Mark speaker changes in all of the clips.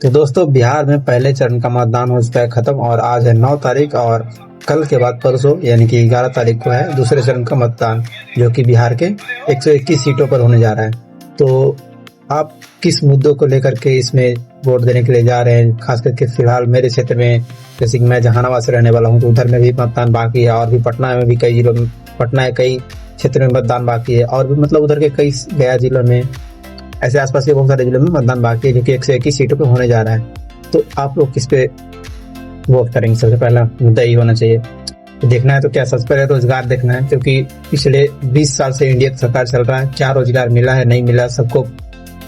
Speaker 1: तो दोस्तों, बिहार में पहले चरण का मतदान हो चुका है खत्म और आज है 9 तारीख और कल के बाद परसों यानी कि 11 तारीख को है दूसरे चरण का मतदान, जो कि बिहार के 121 सीटों पर होने जा रहा है। तो आप किस मुद्दों को लेकर के इसमें वोट देने के लिए जा रहे हैं? खास करके फिलहाल मेरे क्षेत्र में, जैसे कि मैं जहानाबाद से रहने वाला हूं, तो उधर में भी मतदान बाकी है और भी पटना में भी कई क्षेत्र में मतदान बाकी है और भी मतलब उधर के कई गया जिलों में, ऐसे आसपास के बहुत सारे जिलों में मतदान बाकी है, जो कि 121 सीटों पे होने जा रहा है। तो आप लोग किस पे वोट करेंगे? सबसे पहला मुद्दा ही होना चाहिए। तो देखना है तो क्या, सबसे पहले रोजगार देखना है, क्योंकि पिछले 20 साल से इंडिया की सरकार चल रहा है। क्या रोजगार मिला है, नहीं मिला, सबको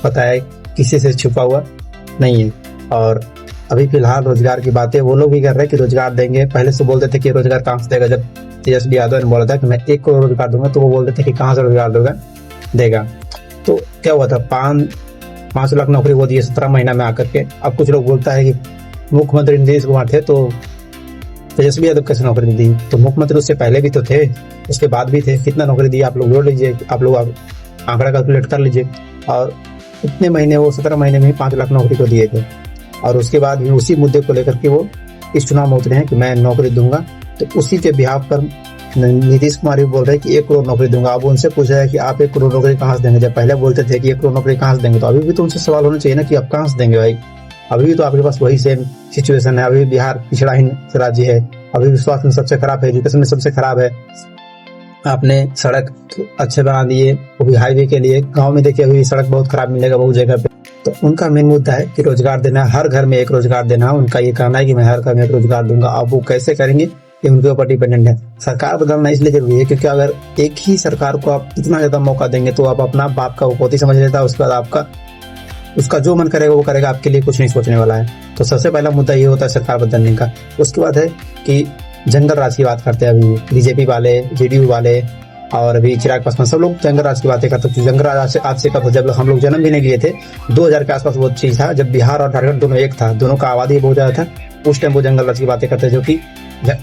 Speaker 1: पता है, किसी से छुपा हुआ नहीं है। और अभी फिलहाल रोजगार की बातें वो लोग भी कर रहे हैं कि रोजगार देंगे। पहले से बोलते थे कि रोजगार कहाँ से देगा। जब तेजस्वी यादव ने बोला था कि मैं 1 करोड़ रोजगार दूंगा, तो वो बोलते थे कि कहाँ से रोजगार देगा। तो क्या हुआ था, 5 लाख नौकरी वो दिए 17 महीना में आकर के। अब कुछ लोग बोलता है कि मुख्यमंत्री नीतीश कुमार थे तो तेजस्वी यादव कैसे नौकरी दी? तो मुख्यमंत्री उससे पहले भी तो थे, उसके बाद भी थे। कितना नौकरी दी आप लोग जोड़ लीजिए, आप लोग आंकड़ा कैलकुलेट कर लीजिए। और इतने महीने वो 17 महीने में ही 5 लाख नौकरी को दिए थे। और उसके बाद भी उसी मुद्दे को लेकर के वो इस चुनाव में उतरे हैं कि मैं नौकरी दूंगा। तो उसी के बिहाफ पर नीतीश कुमार भी बोल रहे हैं कि 1 करोड़ नौकरी दूंगा। अब उनसे पूछा है कि आप 1 करोड़ नौकरी कहाँ से देंगे? जब पहले बोलते थे कि 1 करोड़ नौकरी कहाँ से देंगे, तो अभी भी तो उनसे सवाल होना चाहिए ना कि आप कहाँ से देंगे भाई। अभी भी तो आपके पास वही सेम सिचुएशन है। अभी बिहार पिछड़ा ही राज्य है, अभी भी स्वास्थ्य में सबसे खराब है, एजुकेशन में सबसे खराब है। आपने सड़क अच्छे बना दिए, वो भी हाईवे के लिए। गाँव में देखिए अभी सड़क बहुत खराब मिलेगा बहुत जगह पे। तो उनका मेन मुद्दा है कि रोजगार देना, हर घर में 1 रोजगार देना। उनका ये कहना है कि मैं हर घर में 1 रोजगार दूंगा। अब वो कैसे करेंगे ये उनके ऊपर डिपेंडेंट है। सरकार बदलना इसलिए जरूरी है क्योंकि अगर एक ही सरकार को आप इतना ज्यादा मौका देंगे तो आप अपना बाप का वो पोती समझ लेता है। उसके बाद उसका जो मन करेगा वो करेगा, आपके लिए कुछ नहीं सोचने वाला है। तो सबसे पहला मुद्दा ये होता है सरकार बदलने का। उसके बाद है कि जंगल राज की बात करते हैं। अभी बीजेपी वाले, जेडीयू वाले और अभी चिराग पासवान सब लोग जंगल राज की बातें करते थे। जंगल राज आज से कब, जब हम लोग जन्म भी नहीं लिए थे, 2000 के आसपास वो चीज था, जब बिहार और झारखंड दोनों एक था, दोनों का आबादी बहुत ज्यादा था। उस टाइम वो जंगल राज की बातें करते, जो कि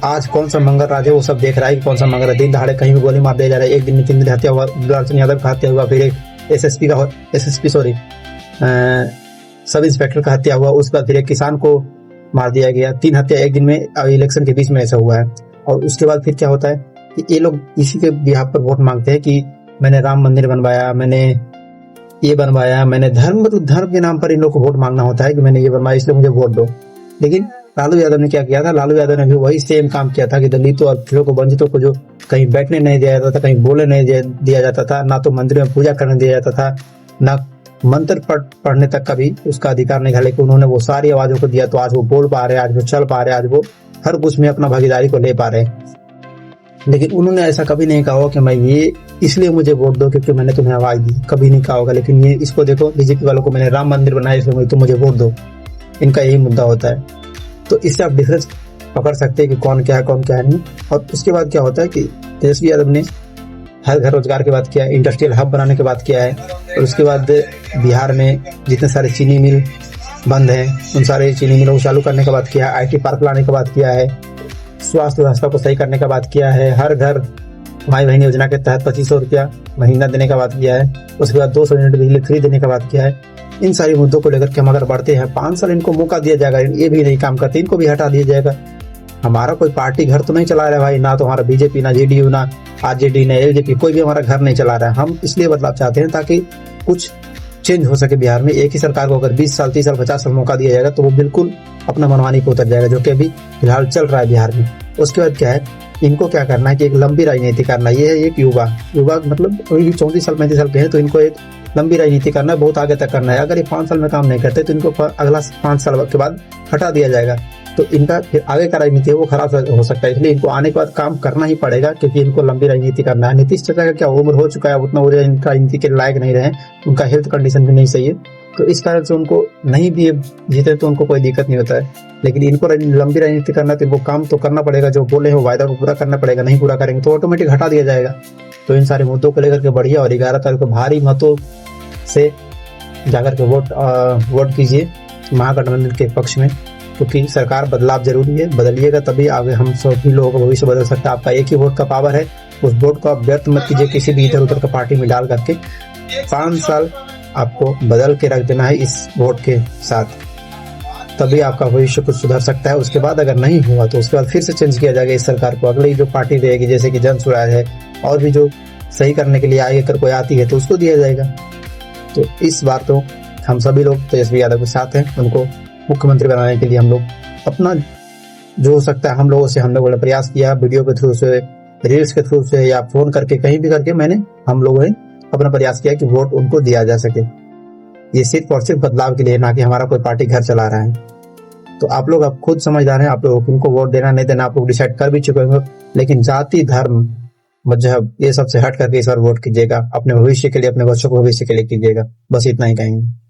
Speaker 1: आज कौन सा मंगल राज है वो सब देख रहा है कि कौन सा मंगल राज। दिन दहाड़े कहीं भी गोली मार दिया जा रहा है। एक दिन में 3 दिन हत्या हुआ, दुलारचंद यादव का हत्या हुआ, फिर एक सब इंस्पेक्टर का हत्या हुआ, उसके बाद फिर एक किसान को मार दिया गया। 3 हत्या एक दिन में इलेक्शन के बीच में ऐसा हुआ है। और उसके बाद फिर क्या होता है कि ये लोग इसी के बिहाफ पर वोट मांगते हैं कि मैंने राम मंदिर बनवाया, मैंने ये बनवाया, मैंने धर्म के नाम पर इन लोग को वोट मांगना होता है कि मैंने ये बनवाया इसलिए मुझे वोट दो। लेकिन लालू यादव ने क्या किया था? लालू यादव ने भी वही सेम काम किया था कि दलितों और पिछड़ों को, वंचितों को जो कहीं बैठने नहीं दिया जाता था, कहीं बोले नहीं दिया जाता था, ना तो मंदिर में पूजा करने दिया जाता था, ना मंत्र पढ़ने तक का भी उसका अधिकार नहीं था। लेकिन उन्होंने वो सारी आवाजों को दिया, तो आज वो बोल पा रहे हैं, आज वो चल पा रहे हैं, आज वो हर कुछ में अपना भागीदारी को ले पा रहे हैं। लेकिन उन्होंने ऐसा कभी नहीं कहा कि मैं ये इसलिए मुझे वोट दो क्योंकि मैंने तुम्हें आवाज दी, कभी नहीं कहा होगा। लेकिन ये इसको देखो, बीजेपी वालों को मैंने राम मंदिर बनाया इसलिए तुम मुझे वोट दो, इनका यही मुद्दा होता है। तो इससे आप डिफरेंस पकड़ सकते हैं कि कौन क्या है नहीं। और उसके बाद क्या होता है कि तेजस्वी यादव ने हर घर रोजगार की बात किया है, इंडस्ट्रियल हब बनाने की बात किया है। और उसके बाद बिहार में जितने सारे चीनी मिल बंद हैं उन सारे चीनी मिलों को चालू करने का बात किया है, IT पार्क लाने का बात किया है, स्वास्थ्य व्यवस्था को सही करने का बात किया है, हर घर माई बहन योजना के तहत 2500 रुपया महीना देने का बात किया है। उसके बाद 200 यूनिट बिजली फ्री देने का बात किया है। इन सारे मुद्दों को लेकर के हम अगर बढ़ते हैं, 5 साल इनको मौका दिया जाएगा, ये भी नहीं काम करते, इनको भी हटा दिया जाएगा। हमारा कोई पार्टी घर तो नहीं चला रहा है भाई, ना तो हमारा बीजेपी, ना जेडीयू, ना आरजेडी, ना एलजेपी, कोई भी हमारा घर नहीं चला रहा है। हम इसलिए बदलाव चाहते हैं ताकि कुछ चेंज हो सके बिहार में। एक ही सरकार को अगर 20 साल, 30 साल, 50 साल मौका दिया जाएगा तो वो बिल्कुल अपना मनमानी को उतर जाएगा, जो कि अभी फिलहाल चल रहा है बिहार में। उसके बाद क्या है, इनको क्या करना है कि एक लंबी राजनीति करना है। ये है एक युवा मतलब अभी 34 साल 35 साल के हैं, तो इनको एक लंबी राजनीति करना है, बहुत आगे तक करना है। अगर ये 5 साल में काम नहीं करते तो इनको अगला 5 साल के बाद हटा दिया जाएगा, तो इनका फिर आगे का राजनीति है वो खराब हो सकता है। इसलिए इनको आने के बाद काम करना ही पड़ेगा क्योंकि इनको लंबी राजनीति करना है। नीतीश चाचा का क्या उम्र हो चुका है, उतना वो इनका राजनीति के लायक नहीं रहे, उनका हेल्थ कंडीशन भी नहीं सही है, तो इस कारण से उनको नहीं भी जीते तो उनको कोई दिक्कत नहीं होता है। लेकिन इनको लंबी राजनीति करना तो इनको काम तो करना पड़ेगा, जो बोले हैं वायदा को पूरा करना पड़ेगा। नहीं पूरा करेंगे तो ऑटोमेटिक हटा दिया जाएगा। तो इन सारे मुद्दों को लेकर के बढ़िया और 11 तारीख को भारी मतों से जाकर के वोट कीजिए महागठबंधन के पक्ष में, क्योंकि सरकार बदलाव जरूरी है। बदलिएगा तभी आगे हम सभी लोगों का भविष्य बदल सकता है। आपका एक ही वोट का पावर है, उस वोट को आप व्यर्थ मत कीजिए किसी भी इधर उधर का पार्टी में डाल करके। 5 साल आपको बदल के रख देना है इस वोट के साथ। तभी आपका भविष्य कुछ सुधर सकता है। उसके बाद अगर नहीं हुआ तो उसके बाद फिर से चेंज किया जाएगा इस सरकार को। अगली जो पार्टी रहेगी, जैसे कि जन स्वराज है, और भी जो सही करने के लिए आगे अगर कोई आती है तो उसको दिया जाएगा। तो इस बार तो हम सभी लोग तेजस्वी यादव के साथ हैं। उनको मुख्यमंत्री बनाने के लिए हम लोग अपना जो हो सकता है हम लोगों ने प्रयास किया, वीडियो के थ्रू से, रील्स के थ्रू से, या फोन करके, कहीं भी करके हम लोगों ने अपना प्रयास किया कि वोट उनको दिया जा सके। ये सिर्फ और सिर्फ बदलाव के लिए, ना कि हमारा कोई पार्टी घर चला रहा है। तो आप लोग अब खुद समझदार हैं, आप लोग किनको वोट देना नहीं देना आप लोग डिसाइड कर भी चुके होंगे। लेकिन जाति, धर्म, मजहब, ये सबसे हट करके इस बार वोट कीजिएगा। अपने भविष्य के लिए, अपने बच्चों के भविष्य के लिए कीजिएगा। बस इतना ही कहेंगे।